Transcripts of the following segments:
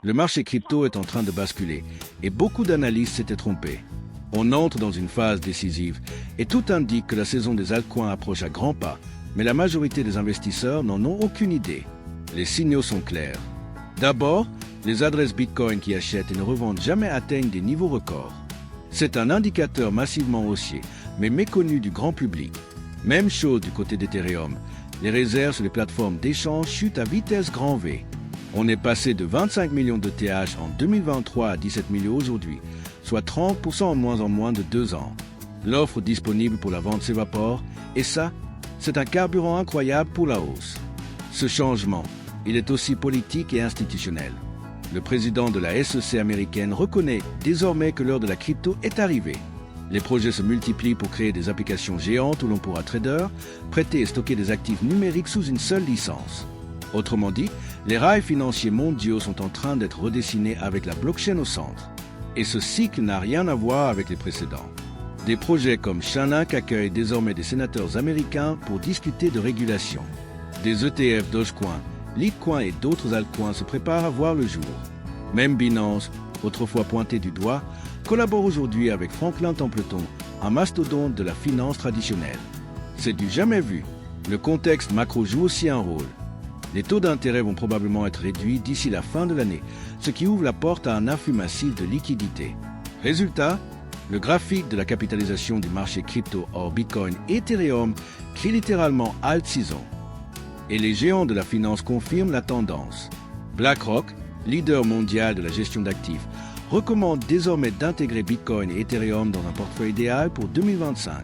Le marché crypto est en train de basculer et beaucoup d'analystes s'étaient trompés. On entre dans une phase décisive et tout indique que la saison des altcoins approche à grands pas, mais la majorité des investisseurs n'en ont aucune idée. Les signaux sont clairs. D'abord, les adresses Bitcoin qui achètent et ne revendent jamais atteignent des niveaux records. C'est un indicateur massivement haussier, mais méconnu du grand public. Même chose du côté d'Ethereum. Les réserves sur les plateformes d'échange chutent à vitesse grand V. On est passé de 25 millions de TH en 2023 à 17 millions aujourd'hui, soit 30% en moins de 2 ans. L'offre disponible pour la vente s'évapore, et ça, c'est un carburant incroyable pour la hausse. Ce changement, il est aussi politique et institutionnel. Le président de la SEC américaine reconnaît désormais que l'heure de la crypto est arrivée. Les projets se multiplient pour créer des applications géantes où l'on pourra trader, prêter et stocker des actifs numériques sous une seule licence. Autrement dit, les rails financiers mondiaux sont en train d'être redessinés avec la blockchain au centre. Et ce cycle n'a rien à voir avec les précédents. Des projets comme Chainlink accueillent désormais des sénateurs américains pour discuter de régulation. Des ETF Dogecoin, Litecoin et d'autres altcoins se préparent à voir le jour. Même Binance, autrefois pointé du doigt, collabore aujourd'hui avec Franklin Templeton, un mastodonte de la finance traditionnelle. C'est du jamais vu. Le contexte macro joue aussi un rôle. Les taux d'intérêt vont probablement être réduits d'ici la fin de l'année, ce qui ouvre la porte à un afflux massif de liquidités. Résultat, le graphique de la capitalisation du marché crypto hors Bitcoin et Ethereum crie littéralement Alt Season. Et les géants de la finance confirment la tendance. BlackRock, leader mondial de la gestion d'actifs, recommande désormais d'intégrer Bitcoin et Ethereum dans un portefeuille idéal pour 2025.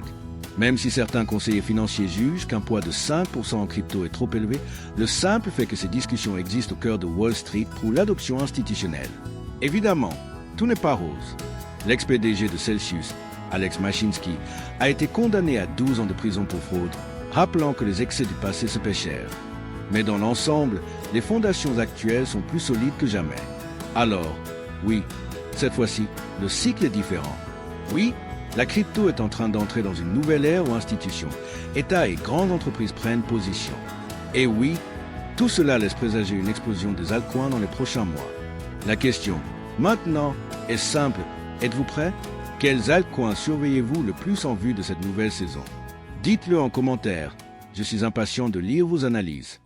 Même si certains conseillers financiers jugent qu'un poids de 5% en crypto est trop élevé, le simple fait que ces discussions existent au cœur de Wall Street prouve l'adoption institutionnelle. Évidemment, tout n'est pas rose. L'ex-PDG de Celsius, Alex Mashinsky, a été condamné à 12 ans de prison pour fraude, rappelant que les excès du passé se paient cher. Mais dans l'ensemble, les fondations actuelles sont plus solides que jamais. Alors, oui, cette fois-ci, le cycle est différent. Oui, la crypto est en train d'entrer dans une nouvelle ère où institutions, États et grandes entreprises prennent position. Et oui, tout cela laisse présager une explosion des altcoins dans les prochains mois. La question, maintenant, est simple. Êtes-vous prêts? Quels altcoins surveillez-vous le plus en vue de cette nouvelle saison? Dites-le en commentaire. Je suis impatient de lire vos analyses.